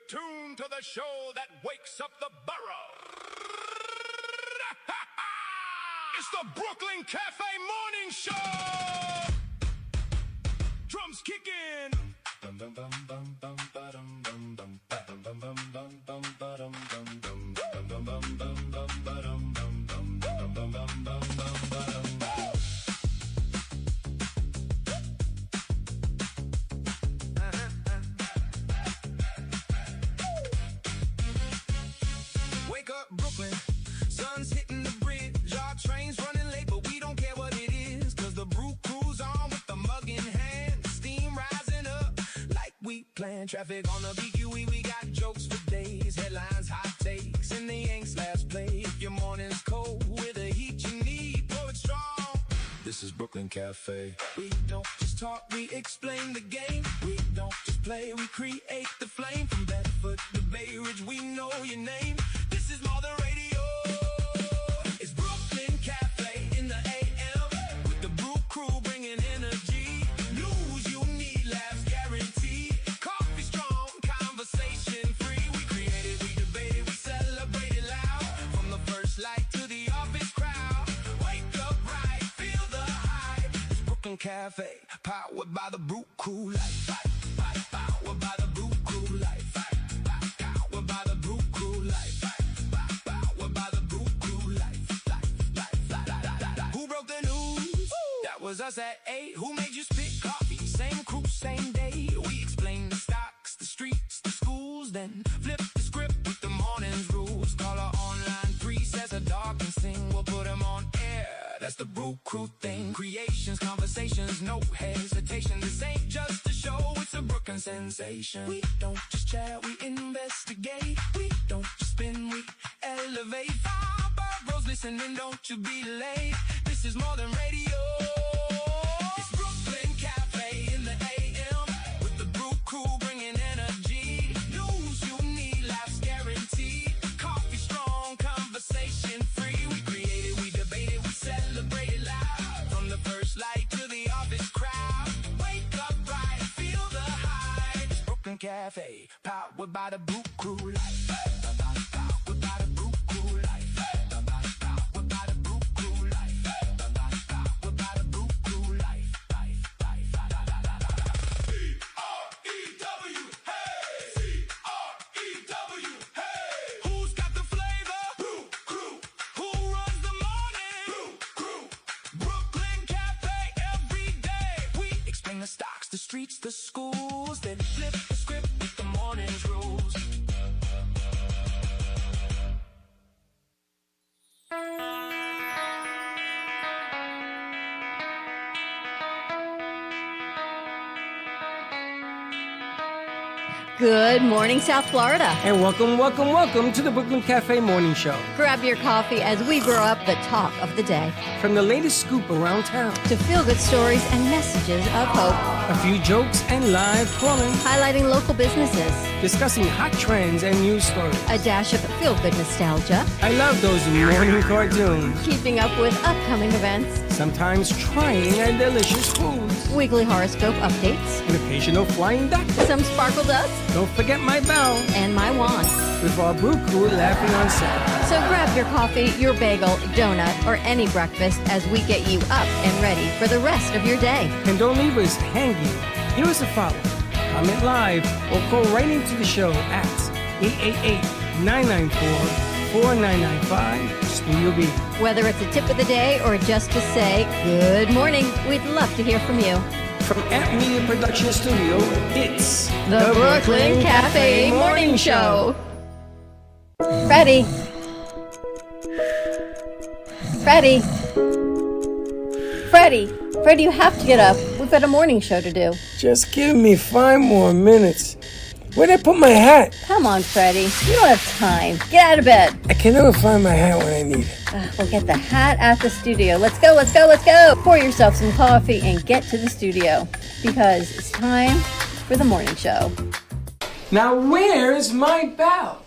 tuned to the show that wakes up the borough. It's the Brooklyn Cafe Morning Show! Drums kicking. Wake up, Brooklyn. Sun's hitting the bridge. Our train's running late, but we don't care what it is. Cause the Brew Crew's on with the mug in hand. Steam rising up like we planned. Traffic on the BQE, we got jokes for days. Headlines, hot takes, and the Yanks last play. If your morning's cold with the heat you need, pour it strong. This is Brooklyn Cafe. We don't just talk, we explain the game. We don't just play, we create the flame. From Bedford to Bay Ridge, we know your name. This is more than radio. It's Brooklyn Cafe in the AM. With the Brew Crew bringing energy. News you need, laughs guaranteed. Coffee strong, conversation free. We created, we debated, we celebrated loud. From the first light to the office crowd. Wake up right, feel the hype. It's Brooklyn Cafe, powered by the Brew Crew. Life, powered by the Brew Crew. Life, powered by the Brew Crew. Life, powered by the Brew Crew. Life. Who broke the news? That was us at 8. Who made you spit coffee? Same crew, same day. We explain the stocks, the streets, the schools, then flip the script with the morning's rules. Call our online presets, a dog can sing. We'll put them on air. That's the Brew Crew thing. Creations, conversations, no hesitation. This ain't just a show, it's a Brooklyn sensation. We don't just chat, we investigate. We don't just spin, we elevate. Five bros listening, don't you be late. This is more than radio. It's Brooklyn Cafe in the AM. With the Brew Crew bringing energy. News you need, laughs guaranteed. Coffee strong, conversation free. We created, we debated, we celebrated loud. From the first light to the office crowd. Wake up right, feel the hype. It's Brooklyn Cafe, powered by the Brew Crew. Life, powered by the Brew Crew. Life, powered by the Brew Crew. Life, powered by the Brew Crew. Life. C-R-E-W, hey! C-R-E-W, hey! Who's got the flavor? Brew Crew. Who runs the morning? Brew Crew. Brooklyn Cafe every day. We explain the stocks, the streets, the schools, then flip the script with the morning's rules. Good morning, South Florida. And welcome to the Brooklyn Cafe Morning Show. Grab your coffee as we brew up the talk of the day. From the latest scoop around town to feel-good stories and messages of hope. A few jokes and live calling. Highlighting local businesses. Discussing hot trends and news stories. A dash of feel-good nostalgia. I love those morning cartoons. Keeping up with upcoming events. Sometimes trying and delicious foods. Weekly horoscope updates. An occasional flying duck. Some sparkle dust. Don't forget my bell. And my wand. With our Brew Crew laughing on set. So grab your coffee, your bagel, donut, or any breakfast as we get you up and ready for the rest of your day. And don't leave us hanging. Give us a follow. Comment live or call right into the show at 888-994-4995 Studio B. Whether it's a tip of the day or just to say good morning, we'd love to hear from you. From Amp Media Production Studio, it's the Brooklyn Cafe Morning Show. Freddie, you have to get up. We've got a morning show to do. Just give me 5 more minutes. Where'd I put my hat? Come on, Freddie. You don't have time. Get out of bed. I can never find my hat when I need it. We'll get the hat at the studio. Let's go. Pour yourself some coffee and get to the studio because it's time for the morning show. Now, where's my bell?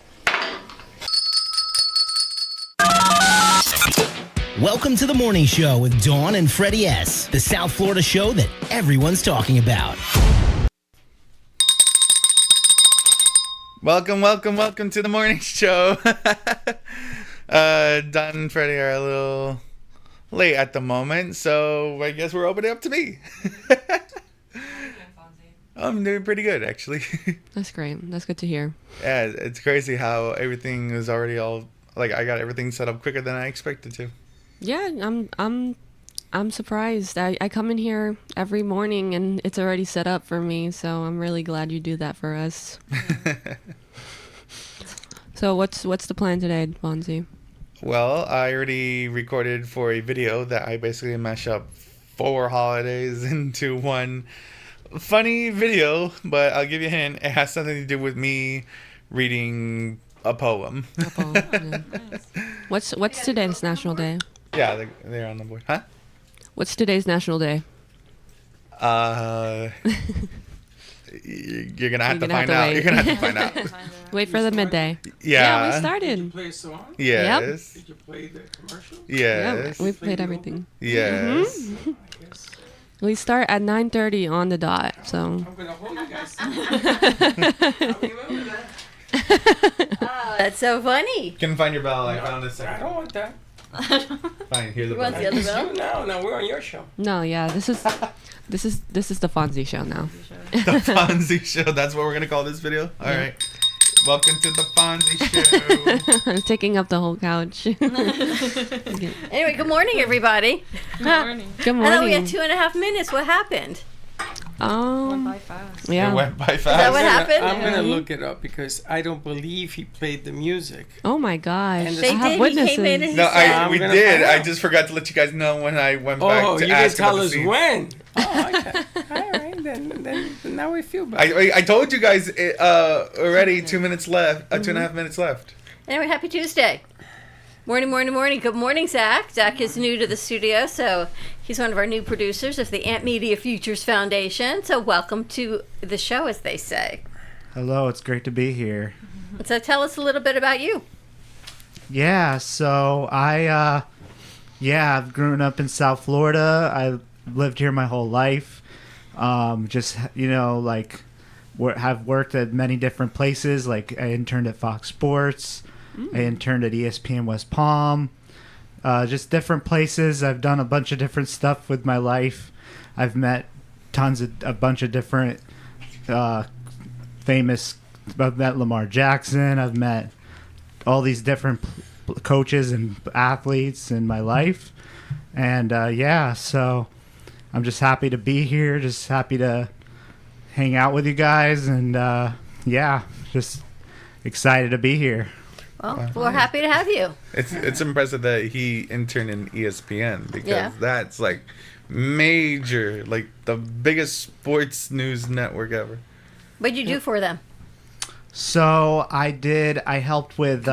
Welcome to the morning show with Dawn and Freddie S., the South Florida show that everyone's talking about. Welcome to the morning show. Don and Freddie are a little late at the moment, so I guess we're opening up to me. I'm doing pretty good, actually. That's great. That's good to hear. Yeah, it's crazy how everything is already all like I got everything set up quicker than I expected to. Yeah, I'm surprised. I come in here every morning and it's already set up for me, so I'm really glad you do that for us. So what's the plan today, Bonzi? Well, I already recorded for a video that I basically mash up 4 holidays into one funny video, but I'll give you a hint. It has something to do with me reading a poem. Yeah. What's today's National Day? Yeah, they're on the board. Huh? What's today's National Day? You're gonna have to find out. You're gonna have to find out. Wait for the midday. Yeah. We started. Did you play a song? Yes. Did you play the commercial? Yes. Yeah, we played everything. Yes. Mm-hmm. We start at 9:30 on the dot. So. I'm gonna hold you guys. I remember that. Oh, that's so funny. Can find your bell. I found this. I don't want that. Fine. Here's the You want bell. the other It's bell? you now. No, we're on your show. No, yeah, this is the Fonzie show now. The Fonzie Show. That's what we're gonna call this video. All right. Welcome to the Fonzie Show. I'm taking up the whole couch. Anyway, good morning, everybody. Good morning. I thought we had 2.5 minutes. What happened? Went by fast. Yeah. It went by fast. Is that what happened? I'm gonna look it up because I don't believe he played the music. Oh my gosh. And They I have did. witnesses. He came in and he No, said, we gonna did. find I out. just forgot to let you guys know when I went back Oh, to you can ask about tell the us scene. when. Oh, okay. All right, then now we feel better. I told you guys already 2 minutes left. 2.5 minutes left. Anyway, happy Tuesday. Morning. Good morning, Zach. Zach is new to the studio, so he's one of our new producers of the Ant Media Futures Foundation. So welcome to the show, as they say. Hello, it's great to be here. So tell us a little bit about you. Yeah, so I've grown up in South Florida. I lived here my whole life. Just, have worked at many different places. Like, I interned at Fox Sports. I interned at ESPN West Palm. Just different places. I've done a bunch of different stuff with my life. I've met a bunch of different famous. I've met Lamar Jackson. I've met all these different coaches and athletes in my life. And so I'm just happy to be here. Just happy to hang out with you guys. And just excited to be here. Well, we're happy to have you. It's impressive that he interned in ESPN because Yeah. that's like major, like the biggest sports news network ever. What'd you do for them? So I helped with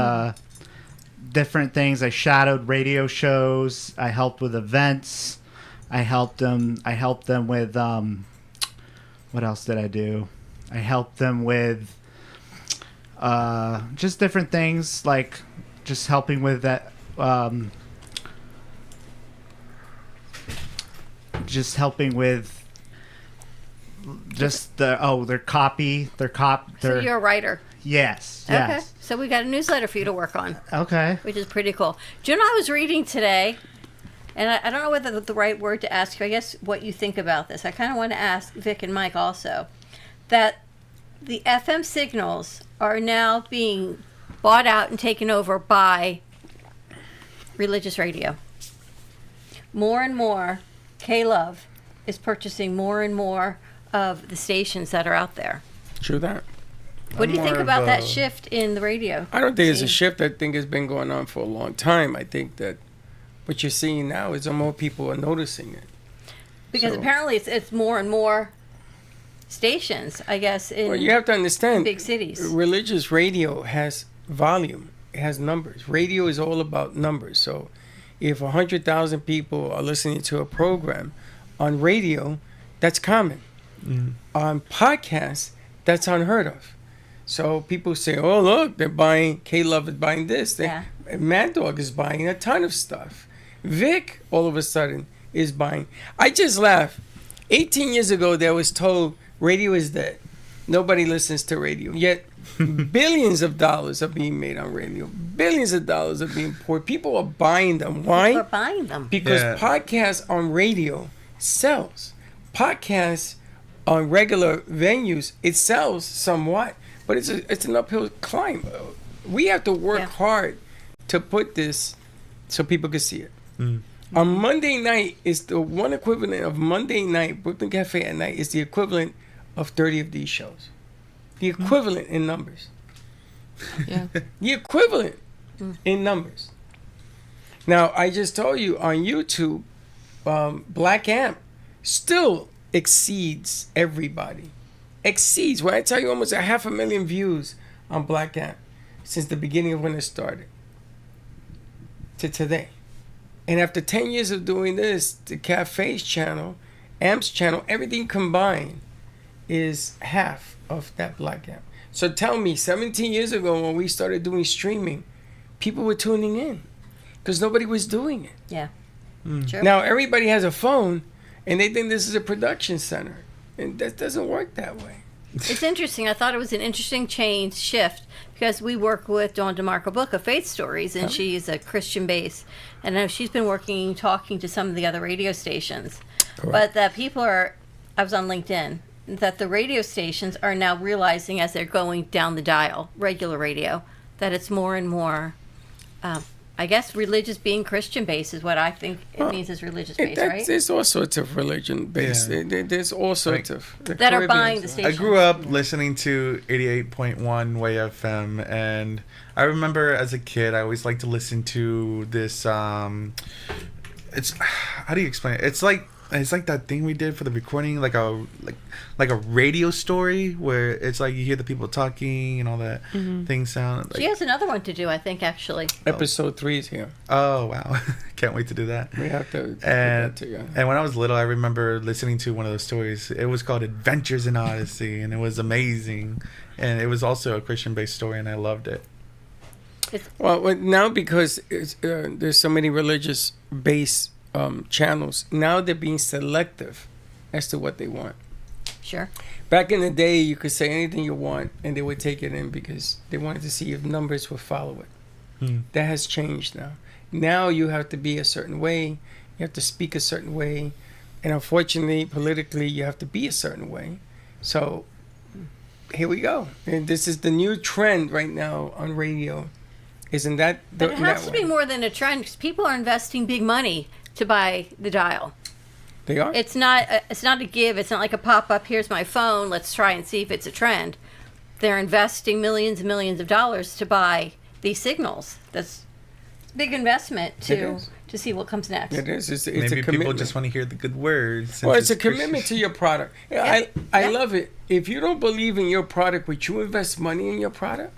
different things. I shadowed radio shows. I helped with events. I helped them with what else did I do? I helped them with just different things, like just helping with that. Just helping with just their copy. So you're a writer. Yes. Okay. Yes. So we got a newsletter for you to work on, Okay. which is pretty cool. Do you know, I was reading today, and I don't know whether the right word to ask you, I guess, what you think about this. I kind of want to ask Vic and Mike also, that the FM signals are now being bought out and taken over by religious radio. More and more, K-Love is purchasing more and more of the stations that are out there. True that. What do you think more about of that a- shift in the radio? I don't think it's a scene? shift. I think it's been going on for a long time. I think that what you're seeing now is that more people are noticing it. Because So- apparently it's more and more stations, I guess, in Well, you have to understand, big cities. religious radio has volume. It has numbers. Radio is all about numbers. So if 100,000 people are listening to a program on radio, that's common. On podcasts, that's unheard of. So people say, oh, look, they're buying, K-Love is buying this. Yeah. Mad Dog is buying a ton of stuff. Vic, all of a sudden, is buying. I just laugh. 18 years ago, they was told radio is dead. Nobody listens to radio. Yet Billions of dollars are being made on radio. Billions of dollars are being poured. People are buying them. Why? People are buying them. Because Yeah. podcasts on radio sells. Podcasts on regular venues, it sells somewhat, but it's an uphill climb. We have to work hard to put this so people can see it. On Monday night is the one equivalent of Monday night. Brooklyn Cafe at night is the equivalent of 30 of these shows. The equivalent in numbers. Yeah. The equivalent in numbers. Now, I just told you on YouTube, Black Amp still exceeds everybody. Exceeds. When I tell you almost 500,000 views on Black Amp since the beginning of when it started to today. And after 10 years of doing this, the Cafe's channel, Amp's channel, everything combined is half of that Black Amp. So tell me, 17 years ago when we started doing streaming, people were tuning in because nobody was doing it. Yeah. Sure. Now everybody has a phone and they think this is a production center. And that doesn't work that way. It's interesting. I thought it was an interesting shift, because we work with Dawn DeMarco Book of Faith Stories, and she's a Christian base. And I know she's been talking to some of the other radio stations. Correct. But that I was on LinkedIn, that the radio stations are now realizing as they're going down the dial, regular radio, that it's more and more, I guess, religious being Christian based is what I think it means is religious based, right? There's all sorts of religion based. Yeah. There's all sorts of that are buying the Caribbeans. station. I grew up listening to 88.1 Way FM, and I remember as a kid I always liked to listen to this it's, how do you explain it? It's like that thing we did for the recording, like a radio story where it's like you hear the people talking and all that things sound. She has another one to do, I think, actually. Episode 3 is here. Oh wow, can't wait to do that. We have to put And that together. and when I was little, I remember listening to one of those stories. It was called Adventures in Odyssey, and it was amazing. And it was also a Christian-based story, and I loved it. Well, now because there's so many religious based channels, now they're being selective as to what they want. Sure. Back in the day, you could say anything you want, and they would take it in because they wanted to see if numbers would follow it. That has changed now. Now you have to be a certain way, you have to speak a certain way, and unfortunately, politically, you have to be a certain way. So here we go. And this is the new trend right now on radio. Isn't that? But it has to be more than a trend, because people are investing big money to buy the dial. They are? It's not a give. It's not like a pop-up, here's my phone, let's try and see if it's a trend. They're investing millions and millions of dollars to buy these signals. That's a big investment to see what comes next. It is. It's Maybe a people commitment. just want to hear the good words. Well, it's a commitment to your product. Yeah. I love it. If you don't believe in your product, would you invest money in your product?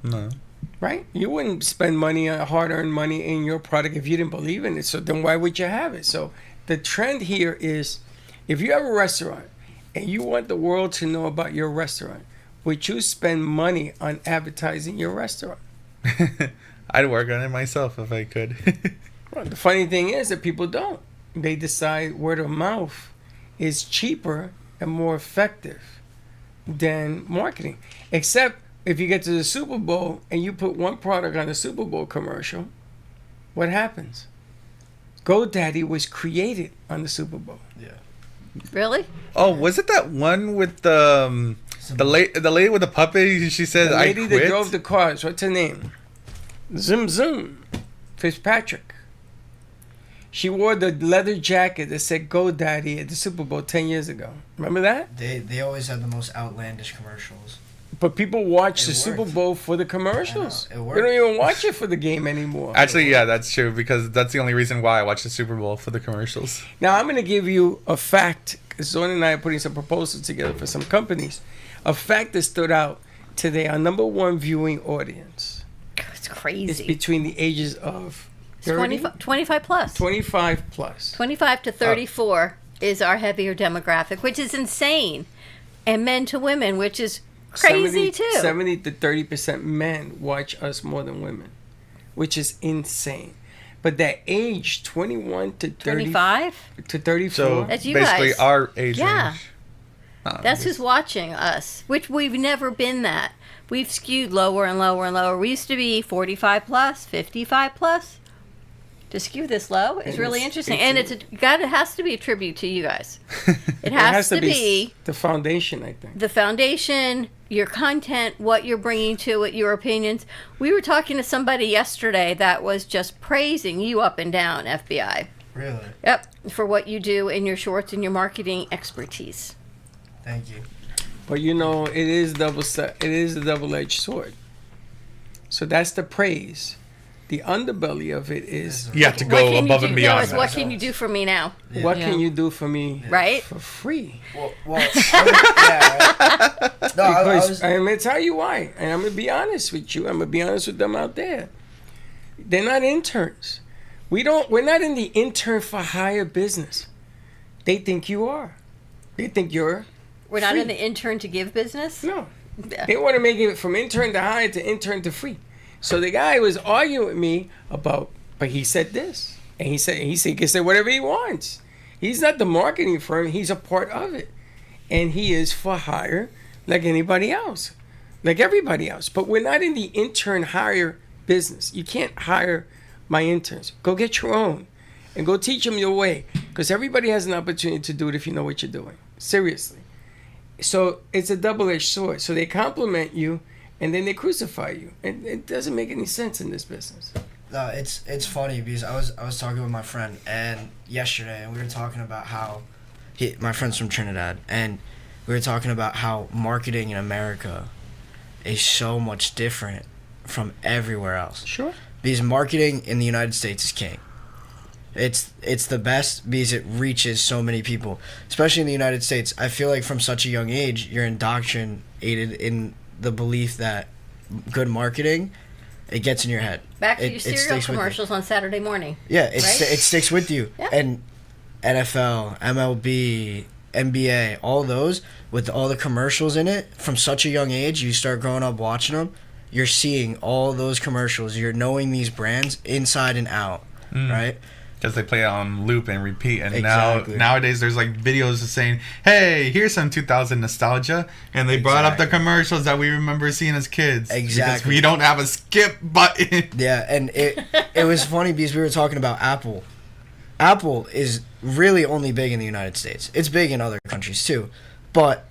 No. Right? You wouldn't spend money, hard-earned money in your product if you didn't believe in it. So then why would you have it? So the trend here is, if you have a restaurant and you want the world to know about your restaurant, would you spend money on advertising your restaurant? I'd work on it myself if I could. Well, the funny thing is that people don't. They decide word of mouth is cheaper and more effective than marketing. Except if you get to the Super Bowl and you put one product on a Super Bowl commercial, what happens? GoDaddy was created on the Super Bowl. Yeah. Really? Oh, was it that one with the lady with the puppet? She said, The lady "I quit." that drove the cars. What's her name? Zoom Fitzpatrick. She wore the leather jacket that said GoDaddy at the Super Bowl 10 years ago. Remember that? They always had the most outlandish commercials. But people watch It the Super worked. Bowl for the commercials. I They know, it don't worked. even watch it for the game anymore. Actually, yeah, that's true, because that's the only reason why I watch the Super Bowl, for the commercials. Now, I'm going to give you a fact. Zon and I are putting some proposals together for some companies. A fact that stood out today. Our number one viewing audience It's is crazy. between the ages of 30, 25 plus. 25 plus. 25 to 34 is our heavier demographic, which is insane. And men to women, which is crazy 70, too. 70 to 30% men watch us more than women, which is insane. But that age, 21 to 30, 25? to 34. So That's you basically guys. our age Yeah. range. That's who's watching us, which we've never been that. We've skewed lower and lower and lower. We used to be 45 plus, 55 plus. To skew this low is really interesting, and it has to be a tribute to you guys. It has to be the foundation, I think. The foundation, your content, what you're bringing to it, your opinions. We were talking to somebody yesterday that was just praising you up and down, FBI. Really? Yep, for what you do in your shorts and your marketing expertise. Thank you. But you know, it is a double-edged sword. So that's the praise. The underbelly of it is you have to go above and beyond. What can you do for me now? Yeah. What can you do for me? Right? For free. Well yeah, right? No, because I'm going to tell you why. And I'm going to be honest with you. I'm going to be honest with them out there. They're not interns. We're not in the intern for hire business. They think you are. They think you're We're not free. in the intern to give business? No. Yeah. They want to make it from intern to hire to intern to free. So the guy was arguing with me about, but he said this. And he said he can say whatever he wants. He's not the marketing firm. He's a part of it. And he is for hire like anybody else. Like everybody else. But we're not in the intern hire business. You can't hire my interns. Go get your own. And go teach them your way. Because everybody has an opportunity to do it if you know what you're doing. Seriously. So it's a double-edged sword. So they compliment you. And then they crucify you, and it doesn't make any sense in this business. No, it's funny because I was talking with my friend and yesterday, and we were talking about how my friend's from Trinidad, and we were talking about how marketing in America is so much different from everywhere else. Sure. Because marketing in the United States is king. It's the best because it reaches so many people, especially in the United States. I feel like from such a young age, you're indoctrinated in the belief that good marketing, it gets in your head. Back to your cereal commercials on Saturday morning. Yeah, it sticks with you. Yeah. And NFL, MLB, NBA, all those, with all the commercials in it, from such a young age, you start growing up watching them, you're seeing all those commercials. You're knowing these brands inside and out, right? Because they play it on loop and repeat, and Exactly. nowadays there's like videos of saying, "Hey, here's some 2000 nostalgia," and they brought up the commercials that we remember seeing as kids. Exactly. Because we don't have a skip button. Yeah, and it was funny because we were talking about Apple. Apple is really only big in the United States. It's big in other countries too, but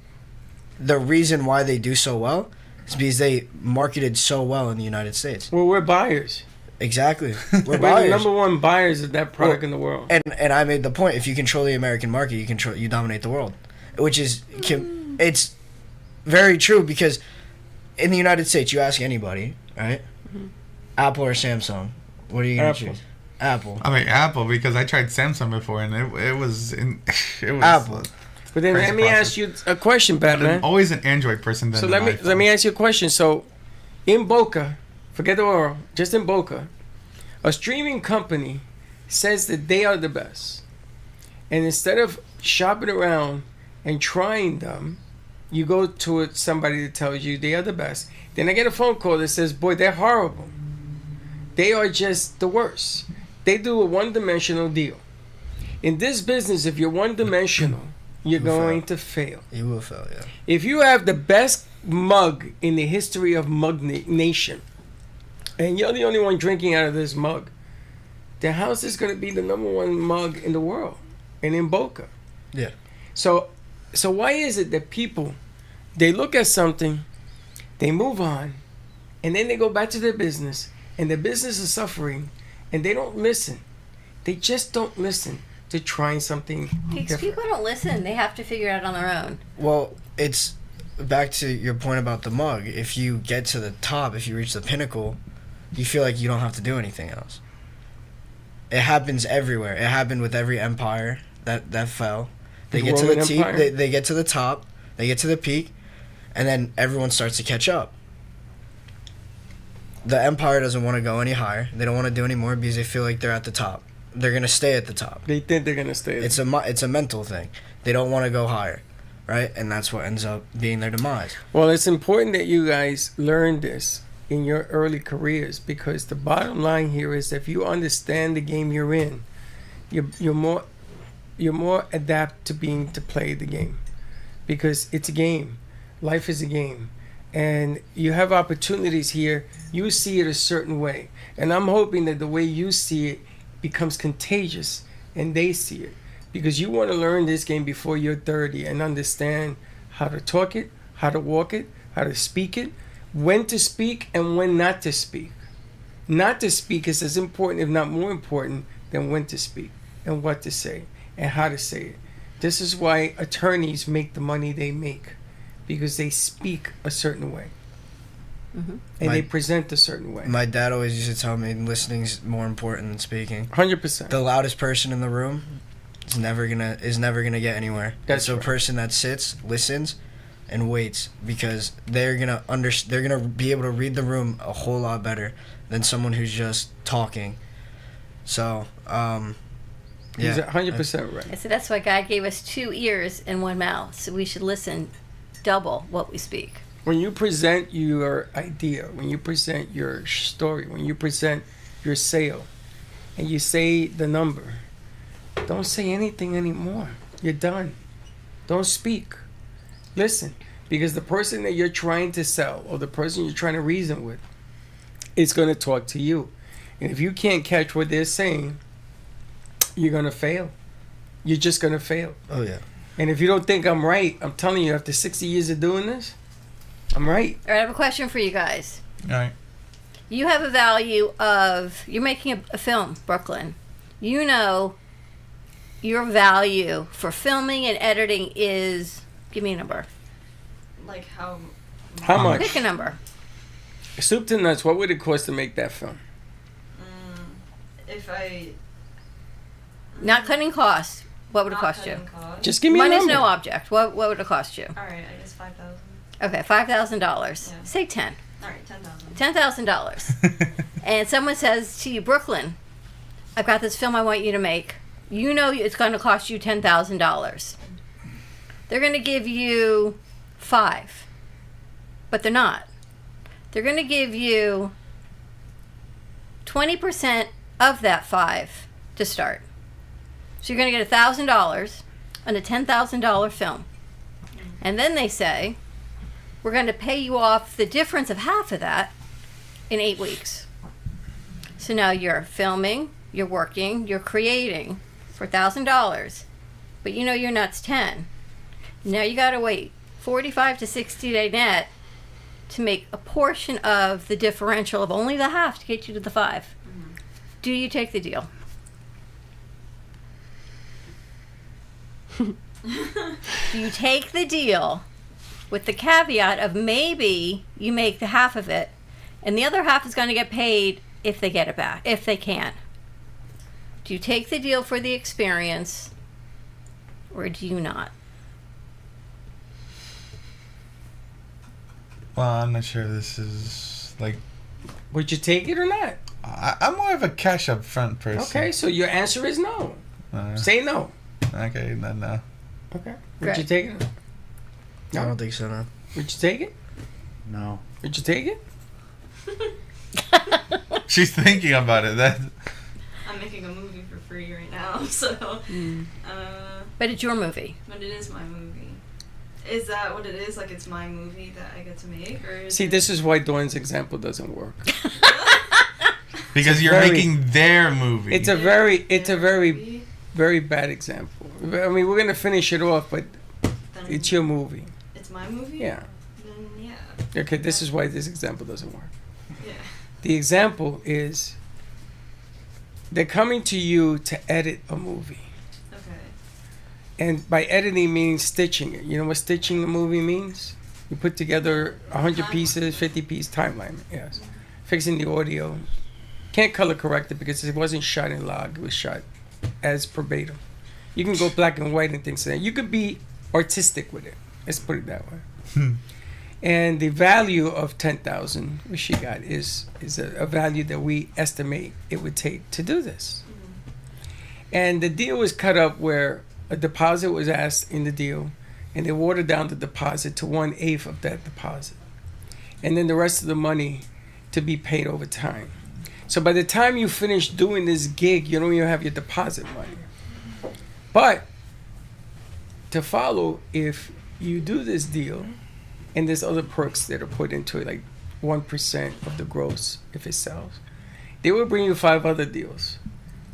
the reason why they do so well is because they marketed so well in the United States. Well, we're buyers. Exactly. We're We're buyers. the number one buyers of that product in the world. And I made the point: if you control the American market, you dominate the world, which is it's very true because in the United States, you ask anybody, right? Mm-hmm. Apple or Samsung, what are you gonna choose? Apple. I mean Apple because I tried Samsung before and it was Apple. But then let me ask you a question, Batman. I'm always an Android person. So let me ask you a question. So in Boca, forget the world, just in Boca, a streaming company says that they are the best. And instead of shopping around and trying them, you go to somebody that tells you they are the best. Then I get a phone call that says, boy, they're horrible. They are just the worst. They do a one-dimensional deal. In this business, if you're one-dimensional, you're going to fail. You will fail, yeah. If you have the best mug in the history of Mug Nation, and you're the only one drinking out of this mug, then how's this going to be the number one mug in the world and in Boca? Yeah. So why is it that people, they look at something, they move on, and then they go back to their business, and their business is suffering, and they don't listen. They just don't listen to trying something different. People don't listen. They have to figure it out on their own. Well, it's back to your point about the mug. If you get to the top, if you reach the pinnacle, you feel like you don't have to do anything else. It happens everywhere. It happened with every empire that fell. They get to the they get to the top, they get to the peak, and then everyone starts to catch up. The empire doesn't want to go any higher. They don't want to do any more because they feel like they're at the top. They're gonna stay at the top. They think they're gonna stay. It's a mental thing. They don't want to go higher, right? And that's what ends up being their demise. Well, it's important that you guys learn this in your early careers, because the bottom line here is if you understand the game you're in, you're more adapt to play the game. because it's a game. Life is a game. And you have opportunities here. You see it a certain way. And I'm hoping that the way you see it becomes contagious and they see it. Because you want to learn this game before you're 30 and understand how to talk it, how to walk it, how to speak it, when to speak and when not to speak. Not to speak is as important, if not more important, than when to speak and what to say and how to say it. This is why attorneys make the money they make, because they speak a certain way. And they present a certain way. My dad always used to tell me listening's more important than speaking. 100%. The loudest person in the room is never gonna get anywhere. That's a right. person that sits, listens, and waits, because they're gonna be able to read the room a whole lot better than someone who's just talking. So, He's yeah, 100% right. So that's why God gave us 2 ears and 1 mouth. So we should listen double what we speak. When you present your idea, when you present your story, when you present your sale, and you say the number, don't say anything anymore. You're done. Don't speak. Listen, because the person that you're trying to sell or the person you're trying to reason with is going to talk to you. And if you can't catch what they're saying, you're going to fail. You're just going to fail. Oh yeah. And if you don't think I'm right, I'm telling you, after 60 years of doing this, I'm right. All right, I have a question for you guys. All right. You have a value of, you're making a film, Brooklyn. You know your value for filming and editing is, give me a number. Like how How much? Pick a number. Soup to nuts, what would it cost to make that film? if I Not cutting costs. What would it cost you? Just give me a Money's number. no object. What would it cost you? All right, I guess 5,000. Okay, $5,000. Yeah. Say 10. All right, 10,000. $10,000. And someone says to you, Brooklyn, I've got this film I want you to make. You know it's going to cost you $10,000. They're going to give you 5, but they're not. They're going to give you 20% of that 5 to start. So you're going to get $1,000 on a $10,000 film. And then they say, we're going to pay you off the difference of half of that in 8 weeks. So now you're filming, you're working, you're creating for $1,000, but you know your nut's 10. Now you got to wait 45 to 60 day net to make a portion of the differential of only the half to get you to the 5. Do you take the deal? Do you take the deal with the caveat of maybe you make the half of it and the other half is going to get paid if they get it back, if they can? Do you take the deal for the experience or do you not? Well, I'm not sure this is like. Would you take it or not? I'm more of a cash up front person. Okay, so your answer is no. Say no. Okay, then no. Okay. Would Great. you take it? I don't think so, no. Would you take it? No. Would you take it? She's thinking about it. That. I'm making a movie for free right now, so. But it's your movie. But it is my movie. Is that what it is? Like it's my movie that I get to make, or is See, it... this is why Dawn's example doesn't work. Because you're very- making their movie. It's a very, very bad example. I mean, we're gonna finish it off, but Then it's your movie. It's my movie. Yeah. Then yeah. Okay, this is why this example doesn't work. Yeah. The example is they're coming to you to edit a movie. Okay. And by editing means stitching it. You know what stitching a movie means? You put together 100 pieces, 50 piece timeline. Yes. Fixing the audio. Can't color correct it because it wasn't shot in log. It was shot as verbatim. You can go black and white and things like that. You could be artistic with it. Let's put it that way. And the value of 10,000, which she got, is a value that we estimate it would take to do this. And the deal was cut up where a deposit was asked in the deal, and they watered down the deposit to 1/8 of that deposit, and then the rest of the money to be paid over time. So by the time you finish doing this gig, you don't even have your deposit money. But to follow, if you do this deal, and there's other perks that are put into it, like 1% of the gross if it sells. They will bring you 5 other deals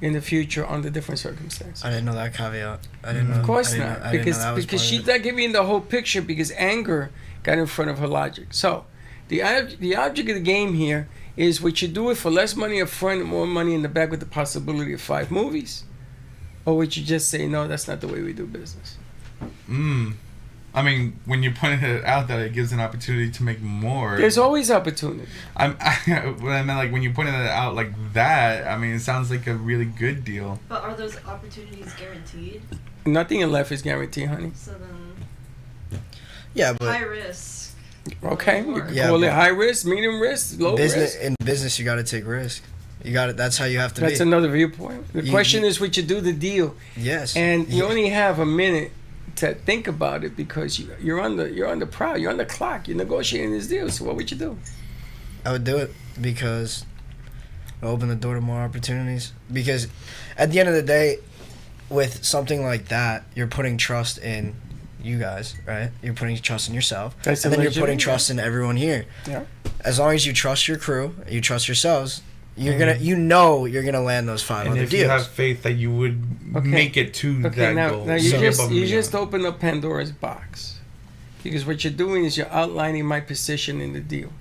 in the future under different circumstances. I didn't know that caveat. I didn't know. Of course I didn't not, know- I didn't know that was because part of she's it. not giving the whole picture because anger got in front of her logic. So the object of the game here is would you do it for less money up front and more money in the back with the possibility of 5 movies? Or would you just say, no, that's not the way we do business? I mean, when you pointed it out that it gives an opportunity to make more. There's always opportunity. When I meant like when you pointed it out like that, I mean, it sounds like a really good deal. But are those opportunities guaranteed? Nothing in life is guaranteed, honey. So then, Yeah, but high risk. Okay, you can Yeah, call it but high risk, medium risk, low business risk. in business, you got to take risk. You got it. That's how you have to That's be. another viewpoint. The question is, would you do the deal? Yes. And you Yeah. only have a minute to think about it because you're on the prowl, you're on the clock, you're negotiating this deal. So what would you do? I would do it because it open the door to more opportunities. Because at the end of the day, with something like that, you're putting trust in you guys, right? You're putting trust in yourself, That's and then you're legitimate. putting trust in everyone here. Yeah. As long as you trust your crew, you trust yourselves, you're gonna, you're gonna land those 5 And other if deals. you have faith that you would Okay. make it to Okay, that now, goal. now you So just above and you just beyond. opened up Pandora's box, because what you're doing is you're outlining my position in the deal.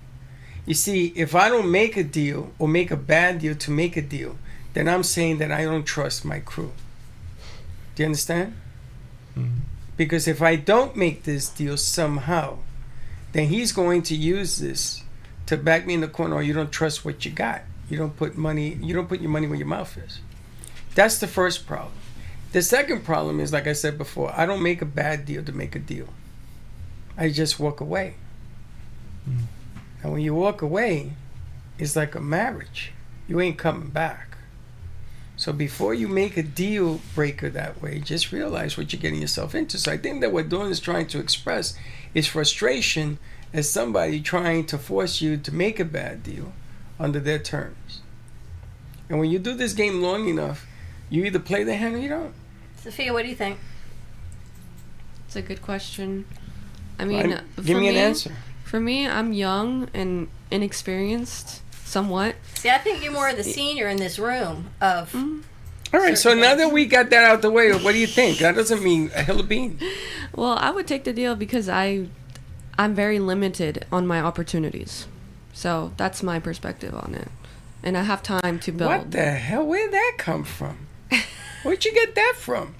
You see, if I don't make a deal or make a bad deal to make a deal, then I'm saying that I don't trust my crew. Do you understand? Because if I don't make this deal somehow, then he's going to use this to back me in the corner. Or you don't trust what you got. You don't put your money where your mouth is. That's the first problem. The second problem is, like I said before, I don't make a bad deal to make a deal. I just walk away. And when you walk away, it's like a marriage. You ain't coming back. So before you make a deal breaker that way, just realize what you're getting yourself into. So I think that what Dawn is trying to express is frustration as somebody trying to force you to make a bad deal under their terms. And when you do this game long enough, you either play the hand or you don't. Sophia, what do you think? It's a good question. I mean, Give me an answer. For me, I'm young and inexperienced, somewhat. See, I think you're more the senior in this room of. All right, so certain now things. that we got that out the way, what do you think? That doesn't mean a hill of beans. Well, I would take the deal because I'm very limited on my opportunities. So that's my perspective on it. And I have time to build. What the hell? Where'd that come from? Where'd you get that from?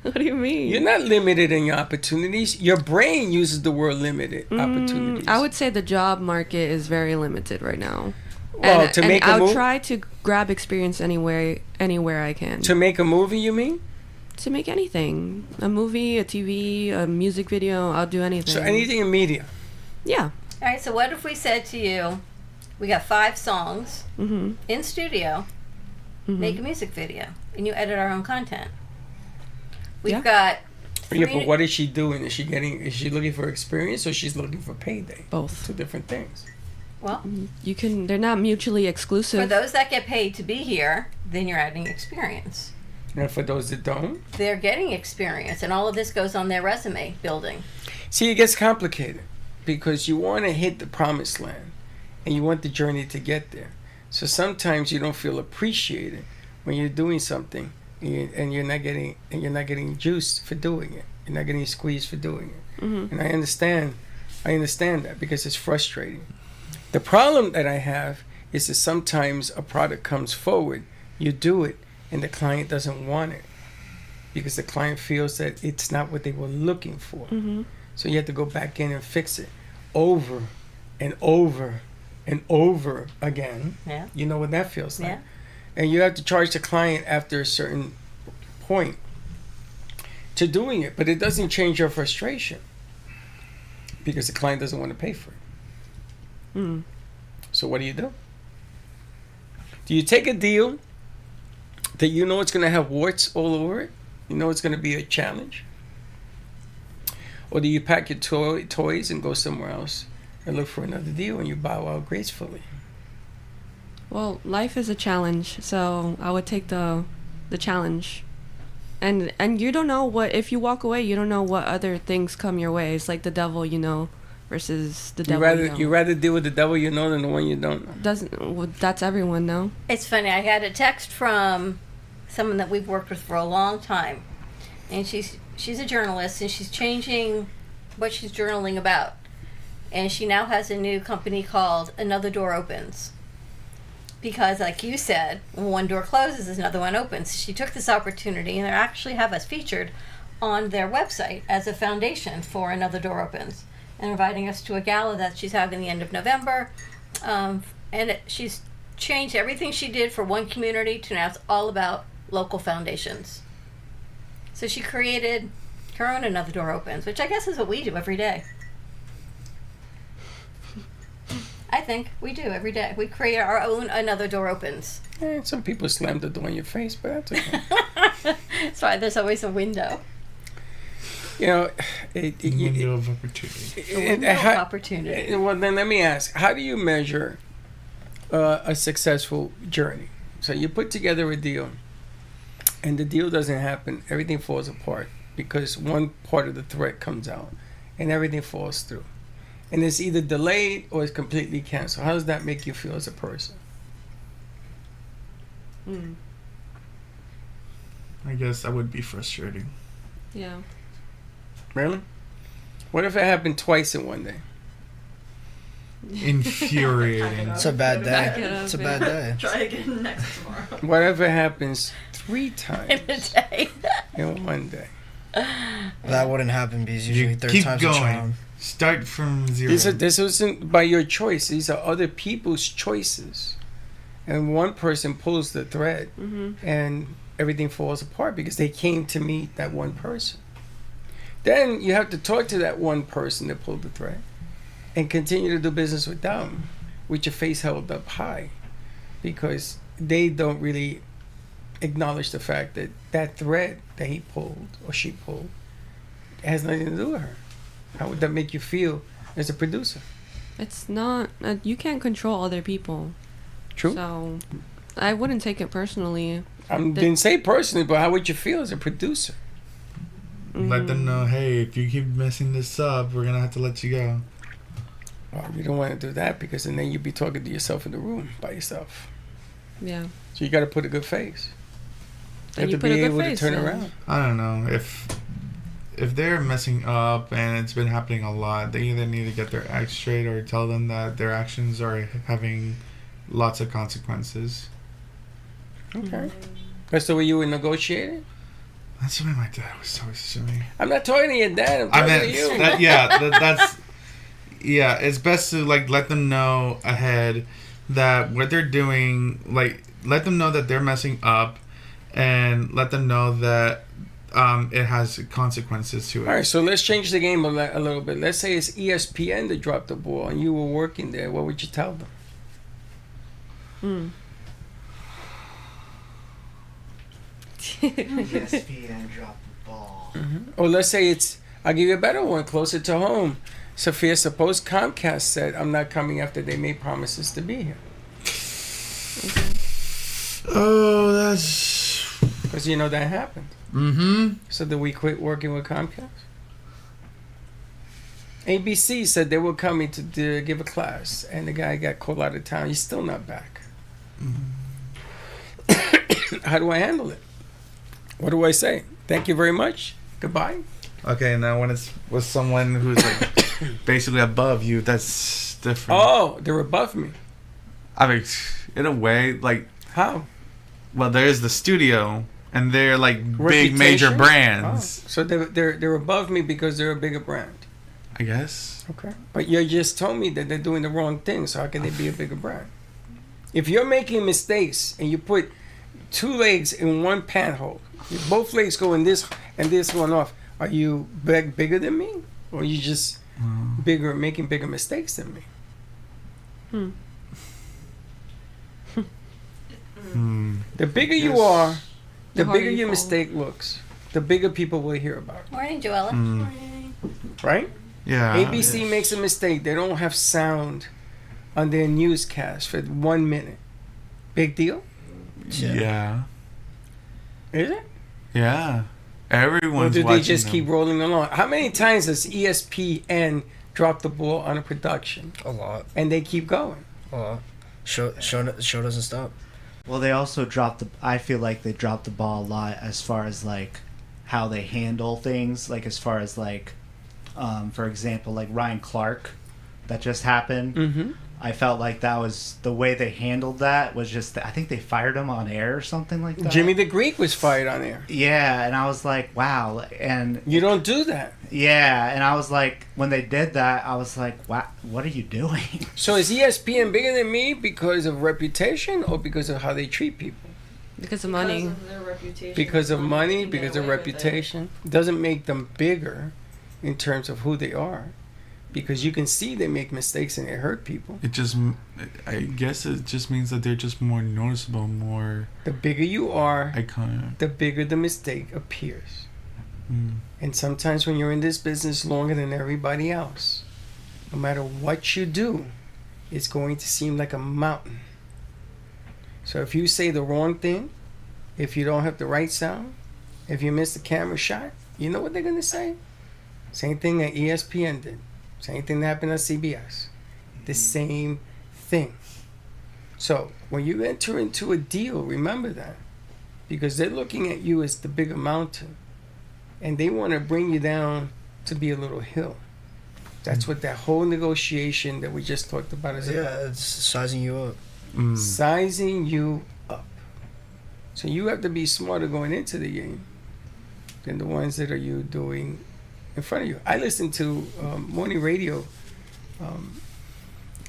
What do you mean? You're not limited in your opportunities. Your brain uses the word limited opportunities. I would say the job market is very limited right now. Well, to make a I'll move? try to grab experience anywhere I can. To make a movie, you mean? To make anything. A movie, a TV, a music video, I'll do anything. So anything in media. Yeah. All right, so what if we said to you, we got 5 songs Mm-hmm. in studio, make a music video, and you edit our own content. We've Yeah. got. Yeah, 3 but what is she doing? Is she looking for experience or she's looking for payday? Both. Two different things. Well, They're not mutually exclusive. for those that get paid to be here, then you're adding experience. And for those that don't, They're getting experience, and all of this goes on their resume building. see, it gets complicated because you want to hit the promised land and you want the journey to get there. So sometimes you don't feel appreciated when you're doing something and you're not getting juice for doing it. You're not getting squeezed for doing it. And I understand that because it's frustrating. The problem that I have is that sometimes a product comes forward, you do it, and the client doesn't want it because the client feels that it's not what they were looking for. So you have to go back in and fix it over and over and over again. Yeah. You know what that feels like. Yeah. And you have to charge the client after a certain point to doing it, but it doesn't change your frustration because the client doesn't want to pay for it. So what do? Do you take a deal that you know it's going to have warts all over it? You know it's going to be a challenge? Or do you pack your toys and go somewhere else and look for another deal and you bow out gracefully? Well, life is a challenge, so I would take the challenge. And you don't know what, if you walk away, you don't know what other things come your way. It's like the devil you know versus the devil You rather deal with the devil you know than the one you don't know. That's everyone, no? It's funny. I had a text from someone that we've worked with for a long time, and she's a journalist, and she's changing what she's journaling about, and she now has a new company called Another Door Opens, because like you said, when one door closes, another one opens. She took this opportunity, and they actually have us featured on their website as a foundation for Another Door Opens, and inviting us to a gala that she's having the end of November. She's changed everything she did for one community to now it's all about local foundations. So she created her own Another Door Opens, which I guess is what we do every day. I think we do every day. We create our own Another Door Opens. Some people slam the door in your face, but that's okay. That's why there's always a window. You know, window of opportunity. Window of opportunity. Well, then let me ask: how do you measure a successful journey? So you put together a deal, and the deal doesn't happen. Everything falls apart because one part of the threat comes out, and everything falls through, and it's either delayed or it's completely canceled. How does that make you feel as a person? I guess that would be frustrating. Yeah. Really? What if it happened twice in one day? Infuriating. It's a bad day. It's a bad day. Try again next tomorrow. What if it happens 3 times In a day. in one day? That wouldn't happen because usually You third keep time's a going. charm. Start from zero. This isn't by your choice. These are other people's choices. And one person pulls the thread and everything falls apart because they came to meet that one person. Then you have to talk to that one person that pulled the thread and continue to do business with them with your face held up high because they don't really acknowledge the fact that that thread that he pulled or she pulled has nothing to do with her. How would that make you feel as a producer? It's not, you can't control other people. True. So I wouldn't take it personally. I didn't say personally, but how would you feel as a producer? Let them know, hey, if you keep messing this up, we're gonna have to let you go. Well, you don't want to do that because then you'd be talking to yourself in the room by yourself. Yeah. So you got to put a good face. You And have to you put be a good able to face, turn yeah. around. I don't know if they're messing up and it's been happening a lot. They either need to get their act straight or tell them that their actions are having lots of consequences. Okay. That's the way you would negotiate it? That's the way my dad was always to me. I'm not talking to your dad. I'm talking to you. That's it's best to like let them know ahead that what they're doing, like let them know that they're messing up, and let them know that it has consequences to it. All right, so let's change the game a little bit. Let's say it's ESPN that dropped the ball and you were working there. What would you tell them? ESPN dropped the ball. Or let's say I'll give you a better one, closer to home. Sophia, suppose Comcast said, I'm not coming after they made promises to be here. Oh, that's... Because you know that happened. So did we quit working with Comcast? ABC said they were coming to give a class, and the guy got called out of town. He's still not back. How do I handle it? What do I say? Thank you very much. Goodbye. Okay, now when it's with someone who's like basically above you, that's different. Oh, they're above me. I mean, in a way, like... How? Well, there's the studio, and they're like big Reputation? major brands. Oh. So they're above me because they're a bigger brand. I guess. Okay. But you just told me that they're doing the wrong thing, so how can they be a bigger brand? If you're making mistakes and you put 2 legs in one panhole, both legs go in this and this one off, are you bigger than me? Or are you just making bigger mistakes than me? The bigger you are, the harder bigger you your fall. mistake looks, the bigger people will hear about it. Morning, Joella. Morning. Right? Yeah. ABC makes a mistake. They don't have sound on their newscast for 1 minute. Big deal? Yeah. Is it? Yeah. Or Everyone's do watching they just them. keep rolling along? How many times does ESPN drop the ball on a production A lot. and they keep going? A lot. Show doesn't stop. Well, they also dropped the. I feel like they dropped the ball a lot as far as like how they handle things. Like as far as like, for example, like Ryan Clark, that just happened. Mm-hmm. I felt like that was the way they handled that was just. I think they fired him on air or something like that. Jimmy the Greek was fired on air. Yeah, and I was like, wow, and You don't do that. yeah, and I was like, when they did that, I was like, wow, what are you doing? So is ESPN bigger than me because of reputation or because of how they treat people? Because of money. Because of money, because of reputation. Doesn't make them bigger in terms of who they are. Because you can see they make mistakes and they hurt people. It just, I guess it just means that they're just more noticeable, more The bigger you are, iconic. the bigger the mistake appears. Mm. And sometimes when you're in this business longer than everybody else, no matter what you do, it's going to seem like a mountain. So if you say the wrong thing, if you don't have the right sound, if you miss the camera shot, you know what they're going to say? Same thing that ESPN did. Same thing that happened at CBS. The same thing. So when you enter into a deal, remember that. Because they're looking at you as the bigger mountain. And they want to bring you down to be a little hill. That's what that whole negotiation that we just talked about is about. Yeah, it's sizing you up. Mm. Sizing you up. So you have to be smarter going into the game than the ones that are you doing in front of you. I listen to morning radio,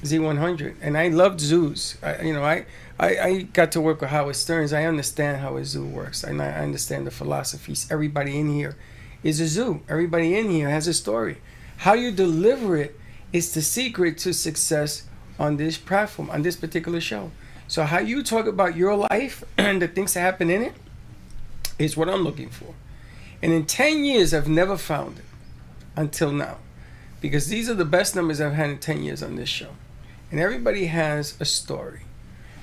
Z100, and I loved zoos. I got to work with Howard Stearns. I understand how a zoo works, and I understand the philosophies. Everybody in here is a zoo. Everybody in here has a story. How you deliver it is the secret to success on this platform, on this particular show. So how you talk about your life and the things that happen in it is what I'm looking for. And in 10 years, I've never found it until now. Because these are the best numbers I've had in 10 years on this show. And everybody has a story.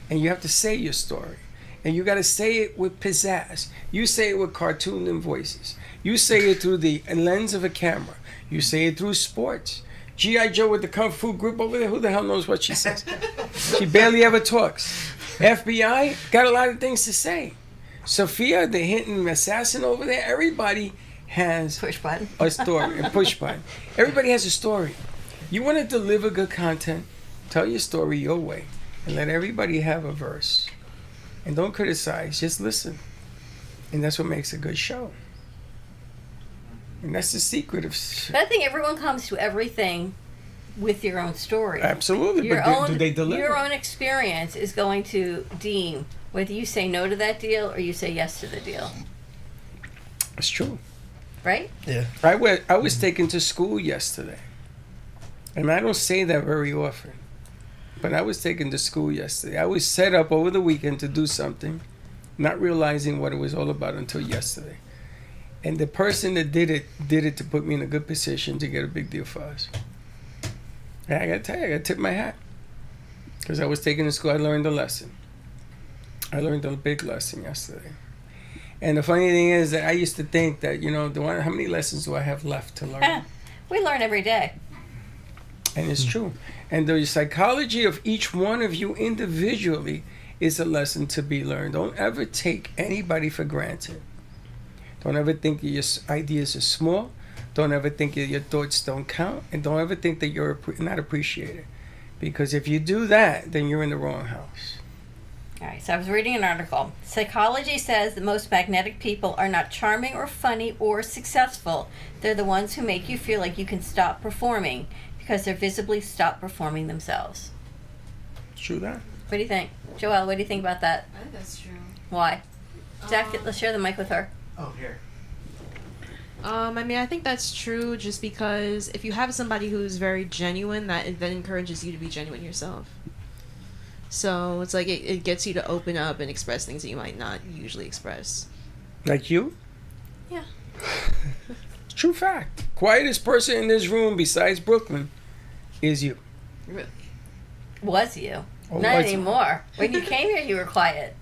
And you have to say your story. And you got to say it with pizzazz. You say it with cartoon and voices. You say it through the lens of a camera. You say it through sports. G.I. Joe with the Kung Fu group over there, who the hell knows what she says? She barely ever talks. FBI got a lot of things to say. Sophia, the hidden assassin over there, everybody has Push button. a story. A push button. Everybody has a story. You want to deliver good content, tell your story your way, and let everybody have a verse. And don't criticize, just listen. And that's what makes a good show. And that's the secret of... But I think everyone comes to everything with your own story. Absolutely, Your but own, do they deliver? Your own experience is going to deem whether you say no to that deal or you say yes to the deal. It's true. Right? Yeah. I was taken to school yesterday. And I don't say that very often. But I was taken to school yesterday. I was set up over the weekend to do something, not realizing what it was all about until yesterday. And the person that did it to put me in a good position to get a big deal for us. And I gotta tell you, I gotta tip my hat. Because I was taken to school, I learned a lesson. I learned a big lesson yesterday. And the funny thing is that I used to think that, how many lessons do I have left to learn? We learn every day. And it's true. And the psychology of each one of you individually is a lesson to be learned. Don't ever take anybody for granted. Don't ever think that your ideas are small. Don't ever think that your thoughts don't count. And don't ever think that you're not appreciated. Because if you do that, then you're in the wrong house. All right, so I was reading an article. Psychology says that most magnetic people are not charming or funny or successful. They're the ones who make you feel like you can stop performing because they're visibly stop performing themselves. True that. What do you think? Joelle, what do you think about that? I think that's true. Why? Zach, let's share the mic with her. Oh, here. I think that's true just because if you have somebody who's very genuine, that encourages you to be genuine yourself. So it's like it gets you to open up and express things that you might not usually express. Like you? Yeah. True fact. Quietest person in this room besides Brooklyn is you. Really? Was you? Oh, Not was you? anymore. When you came here, you were quiet.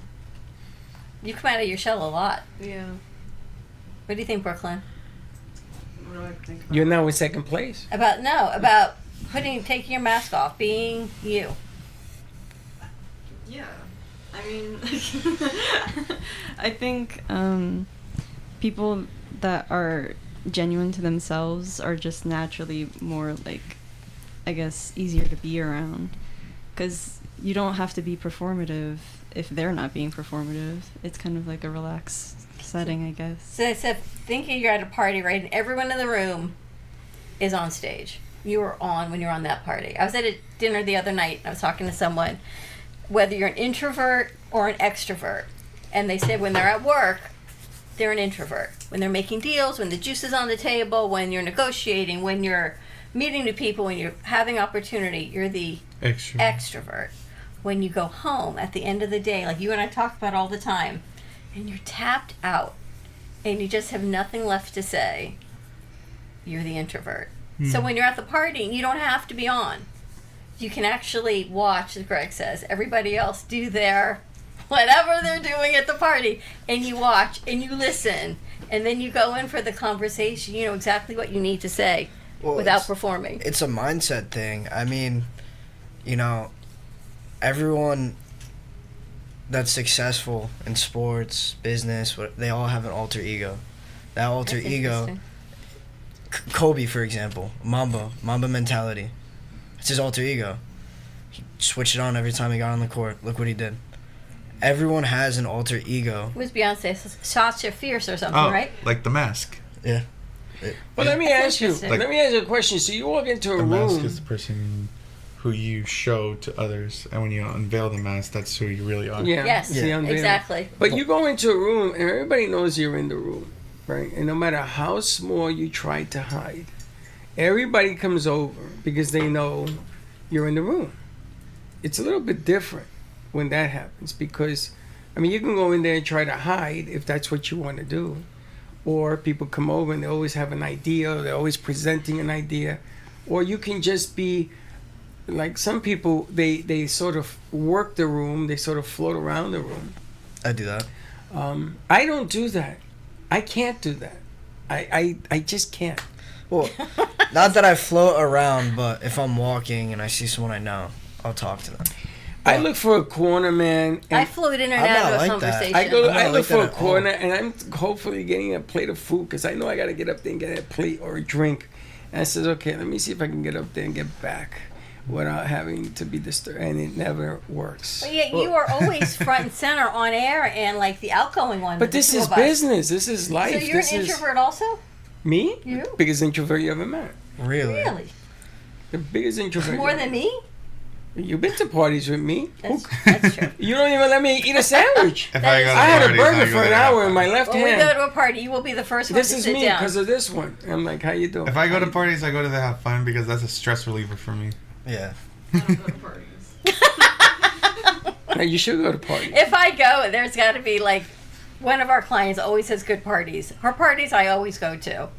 You come out of your shell a lot. Yeah. What do you think, Brooklyn? What do I think about You're now in second place. About taking your mask off, being you. Yeah. I mean, I think people that are genuine to themselves are just naturally more, like, I guess, easier to be around. Because you don't have to be performative if they're not being performative. It's kind of like a relaxed setting, I guess. So I said, thinking you're at a party, right, and everyone in the room is on stage. You were on when you're on that party. I was at a dinner the other night, and I was talking to someone, whether you're an introvert or an extrovert, and they said when they're at work, they're an introvert. When they're making deals, when the juice is on the table, when you're negotiating, when you're meeting new people, when you're having opportunity, you're the extrovert. When you go home at the end of the day, like you and I talk about all the time, and you're tapped out, and you just have nothing left to say, you're the introvert. So when you're at the party, you don't have to be on. You can actually watch, as Greg says, everybody else do their whatever they're doing at the party, and you watch and you listen, and then you go in for the conversation. You know exactly what you need to say without performing. It's a mindset thing. I mean, you know, everyone that's successful in sports, business, they all have an alter ego. That alter ego, Kobe, for example, Mamba mentality. It's his alter ego. He switched it on every time he got on the court. Look what he did. Everyone has an alter ego. It was Beyonce, Sasha Fierce or something, right? Like The Mask. Yeah. Well, let me ask you a question. So you walk into a room. The mask is the person who you show to others, and when you unveil the mask, that's who you really are. Yeah. Yes, exactly. But you go into a room, and everybody knows you're in the room, right? And no matter how small you try to hide, everybody comes over because they know you're in the room. It's a little bit different when that happens because, I mean, you can go in there and try to hide if that's what you want to do. Or people come over and they always have an idea, they're always presenting an idea. Or you can just be, like some people, they sort of work the room, they sort of float around the room. I do that. I don't do that. I can't do that. I just can't. Well, not that I float around, but if I'm walking and I see someone I know, I'll talk to them. I look for a corner, man. I float in and out of a conversation. I look for a corner, and I'm hopefully getting a plate of food because I know I got to get up there and get a plate or a drink. And I says, okay, let me see if I can get up there and get back without having to be disturbed. And it never works. But yet you are always front and center on air and like the outgoing one. But this is business. This is life. So you're an introvert also? Me? You? Biggest introvert you ever met. Really? The biggest introvert. More than me? You've been to parties with me. That's true. You don't even let me eat a sandwich. If I go to I had a parties, burger I go for an to hour in my left When hand. we go to a party, you will be the first one This to is sit me down. because of this one. I'm like, how you doing? If I go to parties, I go to have fun because that's a stress reliever for me. Yeah. I don't go to parties. Now, you should go to parties. If I go, there's got to be like one of our clients always has good parties. Her parties I always go to.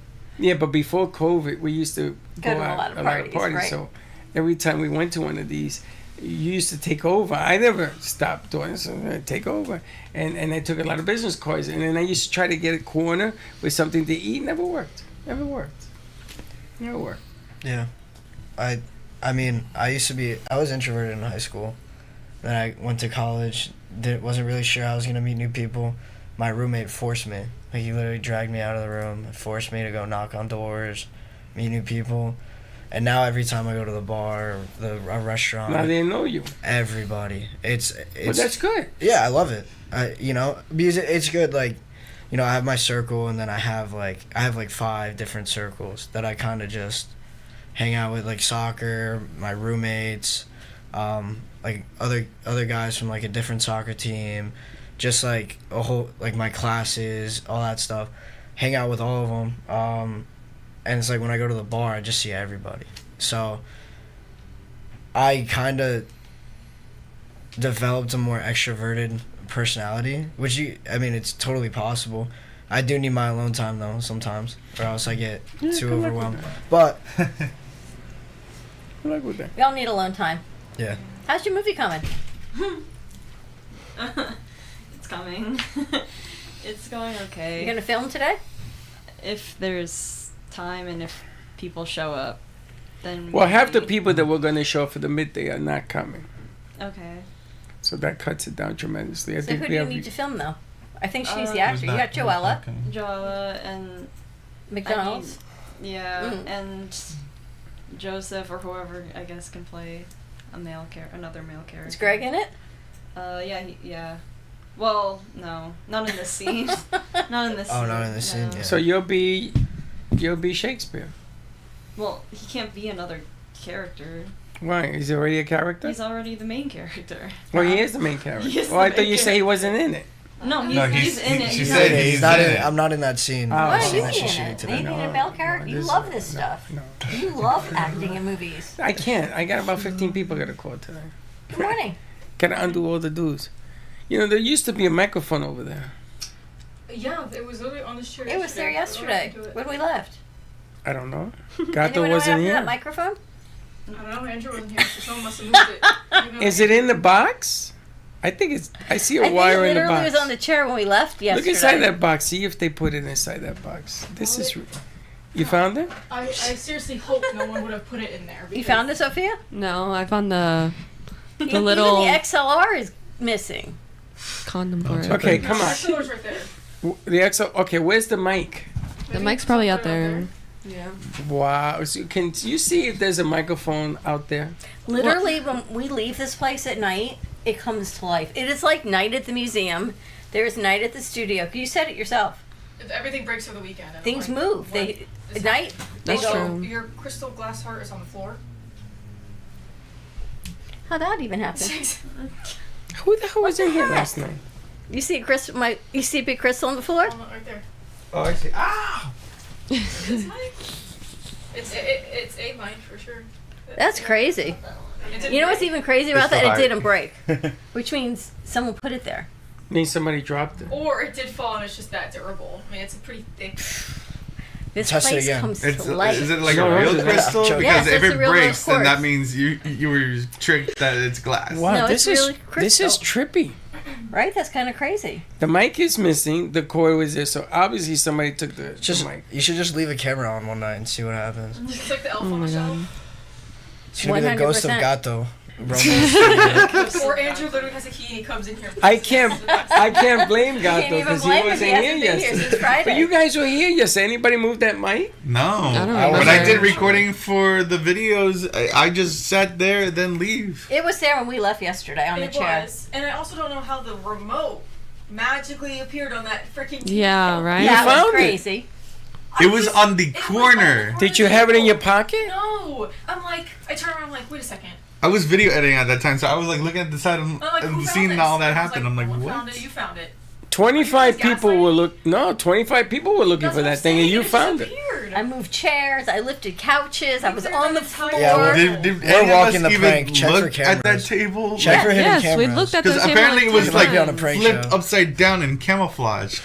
Yeah, but before COVID, we used to Go go to a out lot of parties, right. So every time we went to one of these, you used to take over. I never stopped doing this. Take over. And I took a lot of business cards. And then I used to try to get a corner with something to eat. Never worked. Never worked. Yeah. I mean, I was introverted in high school. Then I went to college. Wasn't really sure I was going to meet new people. My roommate forced me. Like, he literally dragged me out of the room, forced me to go knock on doors, meet new people. And now every time I go to the bar or a restaurant, Now they know you. Everybody. It's But that's good. Yeah, I love it. Because it's good. Like, I have my circle, and then I have like 5 different circles that I kind of just hang out with, like soccer, my roommates, like other guys from like a different soccer team, just like a whole, like my classes, all that stuff. Hang out with all of them. And it's like when I go to the bar, I just see everybody. So I kind of developed a more extroverted personality, which it's totally possible. I do need my alone time though sometimes, or else I get too overwhelmed. But Good luck with that. We all need alone time. Yeah. How's your movie coming? It's coming. It's going okay. You gonna film today? if there's time and if people show up, then. Well, half the maybe- people that were going to show up for the midday are not coming. Okay. So that cuts it down tremendously. I So think who we do you have. need to film though? I think she's the Uh, actor. You got Joella Joella and McDonald's. yeah, Mm. and Joseph or whoever I guess can play another male character. Is Greg in it? Yeah. Well, no, not in this scene. Not in this. Oh, scene. not in this scene, no. yeah. So you'll be Shakespeare. Well, he can't be another character. Why? Is he already a character? He's already the main character. Well, he is the main character. He is Well, I the thought main you said he character. wasn't in it. No, he's, No, he's in it. she He's said not- he's not in in. it. I'm not in that scene. Oh, Why The are scene you that she's in shooting it? today. Maybe in a male character. You love this stuff. You love acting in movies. I can't. I got about 15 people I got to call today. Good morning. Got to undo all the dues. You know, there used to be a microphone over there. Yeah, it was literally on this chair. It was there yesterday when we left. I don't know. Anyone Gato know what wasn't happened to that here. microphone? I don't know. Andrew wasn't here, so someone must have moved it. Is it in the box? I think it's. I see a I think wire it in the literally box. was on the chair when we left yesterday. Look inside that box. See if they put it inside that box. This is. You found it? I seriously hope no one would have put it in there. You found it, Sophia? No, I found the Even little the XLR is missing. condom part. Okay, come on. Door's right there. The XL. Okay, where's the mic? The mic's probably out there. Yeah. Wow. So can you see if there's a microphone out there? Literally, when we leave this place at night, it comes to life. It is like night at the museum. There's night at the studio. You said it yourself. Everything breaks for the weekend. I don't Things like move. what They is at night. They That's go. true. Your crystal glass heart is on the floor. How'd that even happen? Who the hell was in here last night? You see a crystal? You see a big crystal on the floor? Right there. Oh, I see. Ah! It's mine. It's a mine for sure. That's crazy. It didn't You know what's break. even crazy about that? Crystal It didn't heart. break, which means someone put it there. Means somebody dropped it. Or it did fall and it's just that durable. I mean, it's a pretty thick. This Test it place again. comes It's, to life. is it like No, a real it's crystal? not. Because Yes, if it's it a real breaks, then quartz. that means you were tricked that it's glass. Wow, No, this it's is really this is crystal. trippy. Right? That's kind of crazy. The mic is missing. The cord was there, so obviously somebody took the Just mic. you should just leave a camera on one night and see what happens. It's like the elf Oh on the my god. shelf. It's gonna be the ghost of 100%. Gato. roaming. Or Andrew literally has a key and he comes in here. and I puts can't it in the- I can't blame Gato Can't even because he blame him. wasn't He here hasn't been here yesterday. since Friday. But you guys were here yesterday. Anybody move that mic? No, don't but I remember. did recording for the videos. I just sat there, then leave. It was there when we left yesterday on the It chair. was. And I also don't know how the remote magically appeared on that freaking TV. Yeah, right? That was found it. crazy. It was on the It was corner. Did you have it in your pocket? No. I'm like, I turn around, I'm like, wait a second. I was video editing at that time, so I was like looking at the side I'm like, who and found seeing this? all that And I was happen. I'm like, no one what? found it, you found it. 25 Are you people were 25 people were looking That's for what that I'm thing and saying, you it found it. disappeared. I moved chairs. I lifted couches. I was There's on the an entire- floor. Yeah, well, Did We're any of walking us the even prank. Check for look at that cameras. table? Check for hidden Yes, we cameras. looked at the Because table apparently it like was It two might like be on a times. prank flipped show. upside down and camouflaged.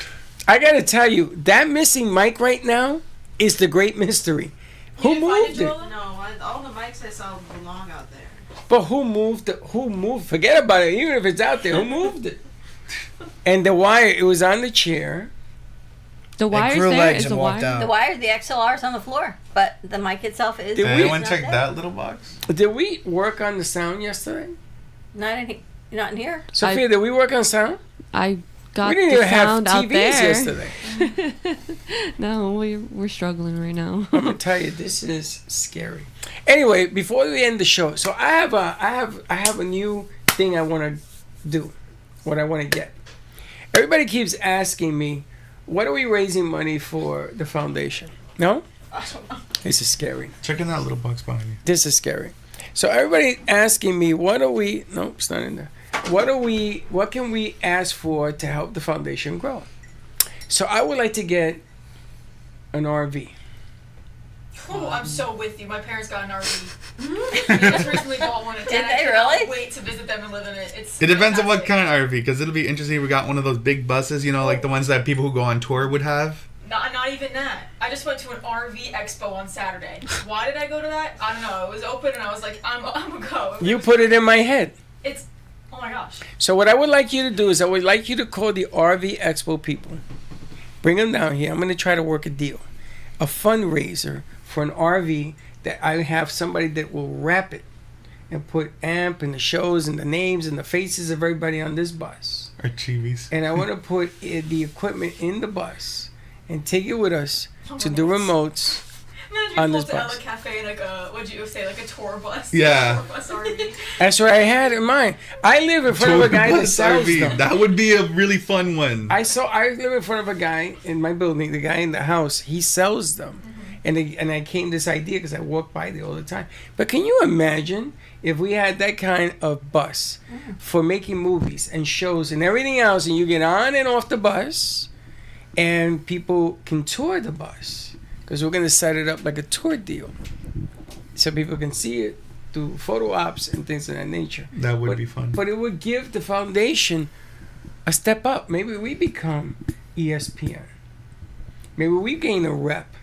I got to tell you, that missing mic right now is the great mystery. Who didn't find moved it, it? Joella? No, all the mics I saw belong out there. But who moved it? Who moved? Forget about it. Even if it's out there, who moved it? And the wire, it was on the chair. The wire's grew there. legs Is and the walked wire? out. The wire, the XLR's on the floor, but the mic itself is. Did Did we- anyone not check there. that little box? Did we work on the sound yesterday? Not in here. Sophia, did we work on sound? I got We didn't the even have sound out TVs there. yesterday. No, we're struggling right now. I'm gonna tell you, this is scary. Anyway, before we end the show, so I have a new thing I want to do. What I want to get. Everybody keeps asking me, what are we raising money for the foundation? No? I don't know. This is scary. Check in that little box behind you. This is scary. So everybody asking me, what are we? Nope, it's not in there. What can we ask for to help the foundation grow? So I would like to get an RV. Oh, I'm so with you. My parents got an RV. We just recently bought one. Did and I they cannot really? Wait to visit them and live in it. It's It depends on what fantastic. kind of RV, because it'll be interesting. We got one of those big buses, you know, like the ones that people who go on tour would have. Not even that. I just went to an RV expo on Saturday. Why did I go to that? I don't know. It was open and I was like, I'm gonna go. You put it in my head. It's, oh my gosh. So what I would like you to do is I would like you to call the RV Expo people. Bring them down here. I'm going to try to work a deal. a fundraiser for an RV that I have somebody that will wrap it and put amp and the shows and the names and the faces of everybody on this bus. Or chivis. And I want to put the equipment in the bus and take it with us to do remotes on this bus. Imagine cafe in like a, what'd you say, like a tour bus? Yeah. Tour bus RV. That's what I had in mind. I live in front of a guy that sells them. That would be a really fun one. I live in front of a guy in my building. The guy in the house, he sells them, and I came this idea because I walk by there all the time. But can you imagine if we had that kind of bus for making movies and shows and everything else, and you get on and off the bus, and people can tour the bus because we're gonna set it up like a tour deal, so people can see it through photo ops and things of that nature. That would be fun. But it would give the foundation a step up. Maybe we become ESPN. Maybe we gain a rep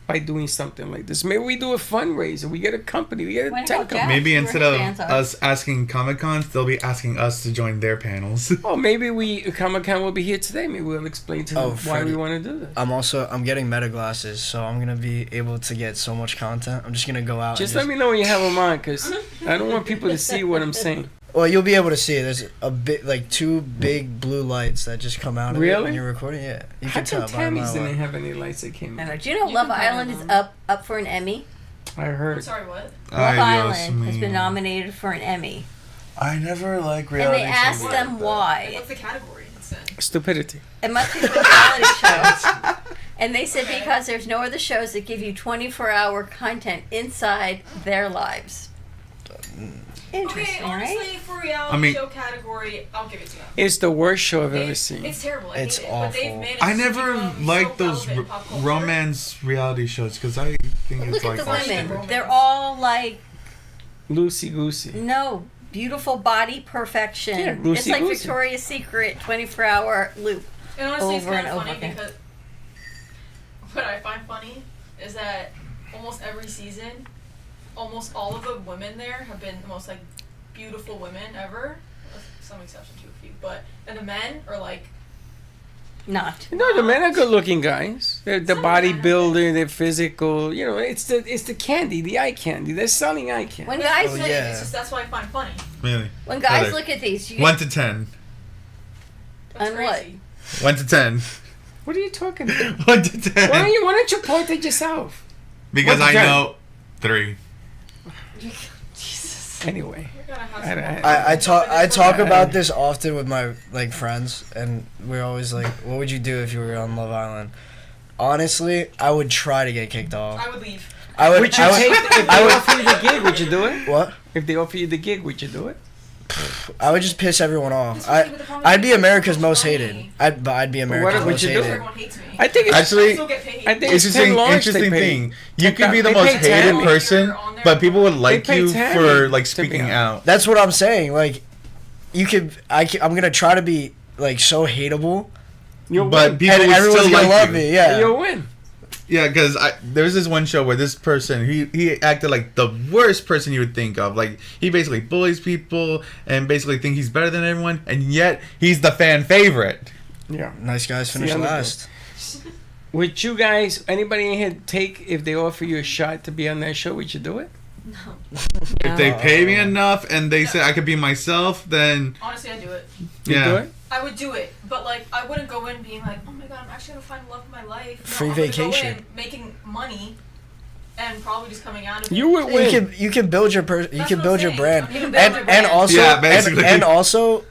by doing something like this. Maybe we do a fundraiser. We get a company. We get a Takeoff. Maybe instead of us asking Comic-Cons, they'll be asking us to join their panels. Oh, maybe Comic-Con will be here today. Maybe we'll explain to them why Freddie, we want to do this. I'm getting Meta glasses, so I'm gonna be able to get so much content. I'm just gonna go out. Just let me know when you have them on, because I don't want people to see what I'm saying. Well, you'll be able to see it. There's a bit like two big blue lights that just come out of it when you're recording. Yeah, you How can tell. come Tammy's didn't have any lights that came out? Do you know Love Island is up for an Emmy? I heard. I'm sorry, what? Love Island has been nominated for an Emmy. I never like And reality they asked shows them why. What's the category? Stupidity. It must be for reality shows. And they said because there's no other shows that give you 24-hour content inside their lives. Interesting, honestly, right? for reality show category, I'll give it to them. It's the worst show I've ever seen. It's terrible. It's hate awful. It, but they've managed I to never become liked so those relevant in pop culture. romance reality shows because I think Look it's at like the women. They're all like, Loosey goosey. no, beautiful body perfection. Yeah, it's like loosey-goosey. Victoria's Secret 24-hour loop. And honestly, over it's kind and of over funny again. because what I find funny is that almost every season, almost all of the women there have been the most like beautiful women ever. With some exception to a few, but and the men are like not. No, the men are good-looking guys. They're the bodybuilder. They're physical. You know, it's the candy, the eye candy. They're selling eye candy. When guys look, it's just that's what I find funny. Really? when guys Heather, look at these, you 1 to 10. That's on what? crazy. 1 to 10. What are you talking about? 1 to 10. Why don't you point at yourself? Because 1 to I 10. know 3. Anyway, I talk about this often with my like friends, and we're always like, "What would you do if you were on Love Island?" Honestly, I would try to get kicked off. I would leave. Would you take if they offer you the gig? Would you do it? What? If they offer you the gig, would you do it? I would just piss everyone off. I'd be America's most hated. I'd be America's would most you do? hated. I think it's Actually, I think it's interesting thing. You could be the most hated person, but people would like pay you Tammy for like to speaking be out. That's what I'm saying. Like, I'm gonna try to be like so hateable. But people and would everyone's still gonna like love you. me. Yeah, you'll win. Yeah, because there's this one show where this person he acted like the worst person you would think of. Like he basically bullies people and basically think he's better than everyone, and yet he's the fan favorite. Yeah, nice guys finish last. Would you guys, anybody in here, take if they offer you a shot to be on that show? Would you do it? No. If they pay me enough and they say I could be myself, then Honestly, I'd do it. yeah. Do it? I would do it, but like I wouldn't go in being like, oh my god, I'm actually gonna find love of my life. No, Free I'm gonna vacation. Go in making money, and probably just coming out of it. You would win. You can build your you That's can what build I'm your saying. brand, You can build your and brand. also Yeah, basically. and also,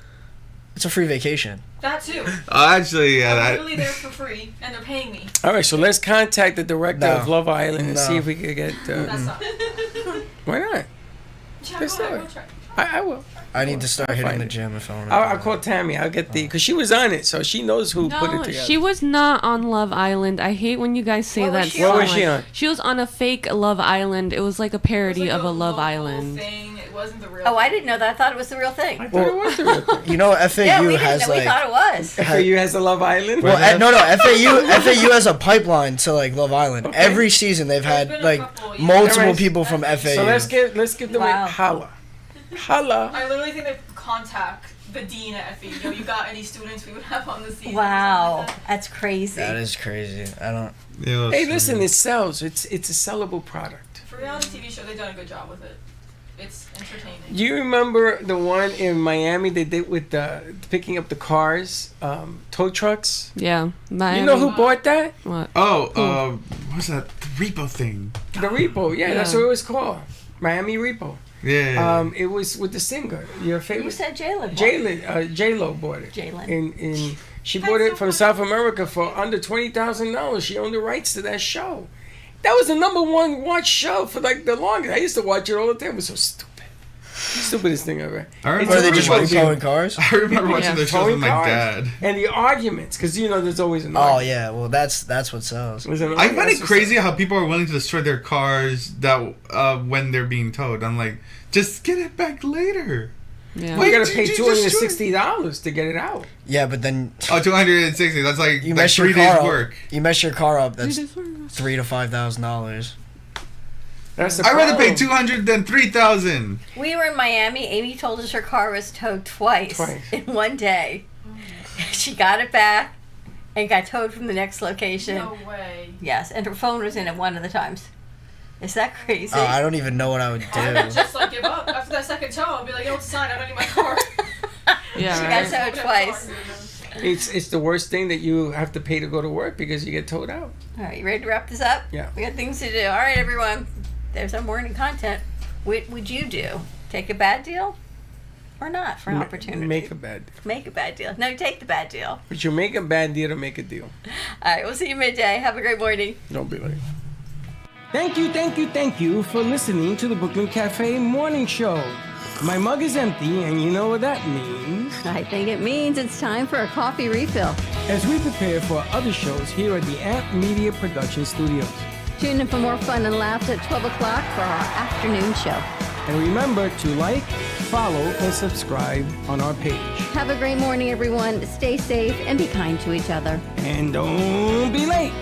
it's a free vacation. That too. Actually, yeah, I'm that. literally there for free, and they're paying me. All right, so let's contact the director No. of Love Island and No. see if we could get. That's not. Why not? Yeah, Let's go do ahead, it. go try. I will. I need to start I'll hitting find the it. gym if I want to. I'll call Tammy. I'll get because she was on it, so she knows who put it No, together. she was not on Love Island. I hate when you guys say What was that. she so on? What was she much. on? She was on a fake Love Island. It was like a parody It was of like a Love local Island. Thing. It wasn't the real. Oh, I didn't know that. I thought it was the real thing. I thought it was the real thing. You know, FAU Yeah, we didn't has know. We like. thought it was. FAU has a Love Island. Well, no, FAU has a pipeline to like Love Island. Okay. Every season they've There's had been a like couple, yeah. multiple Alright. people from FAU. So let's give them Wow. a holla. Holla. I literally think they contact the dean at FE. Yo, you got any students we would have on the season? Wow, that's crazy. That is crazy. I don't. Hey, listen, it sells. It's a sellable product. For a reality TV show, they've done a good job with it. It's entertaining. Do you remember the one in Miami they did with picking up the cars, tow trucks? Yeah. You know who bought that? What? Oh, what's that? The repo thing. The Repo. Yeah, that's what it was called. Miami Repo. Yeah. It was with the singer. Your favorite. You said Jalen. J-Lo bought it. Jalen. She bought it from South America for under $20,000. She owned the rights to that show. That was the #1 watched show for like the longest. I used to watch it all the time. It was so stupid. Stupidest thing ever. I remember they just towing cars? I remember watching the shows with my cars. dad. And the arguments, because there's always an Oh argument. yeah, well that's what sells. I find it crazy how people are willing to destroy their cars when they're being towed. I'm like, just get it back later. Yeah. Well, you gotta pay $260 to get it out. Yeah, but then $260. That's like you mess 3 your car days up. work. You mess your car up. That's $3,000 to $5,000. That's the I'd rather pay problem. $200 than $3,000. We were in Miami. Amy told us her car was towed twice. in one day. She got it back and got towed from the next location. No way. Yes, and her phone was in it one of the times. Is that crazy? I don't even know what I would I would do. just like give up after that second tow. I'd be like, yo, it's a sign. I don't need my car. Yeah, She right. got towed twice. It's the worst thing that you have to pay to go to work because you get towed out. All right, you ready to wrap this up? Yeah. We got things to do. All right, everyone. There's our morning content. What would you do? Take a bad deal or not for an opportunity? Make a bad deal. Make a bad deal. No, take the bad deal. But you make a bad deal to make a deal. All right, we'll see you midday. Have a great morning. Don't be late. Thank you for listening to the Brooklyn Cafe Morning Show. My mug is empty, and you know what that means. I think it means it's time for a coffee refill. As we prepare for other shows here at the Amp Media Production Studios. Tune in for more fun and laughs at 12 o'clock for our afternoon show. And remember to like, follow, and subscribe on our page. Have a great morning, everyone. Stay safe and be kind to each other. And don't be late.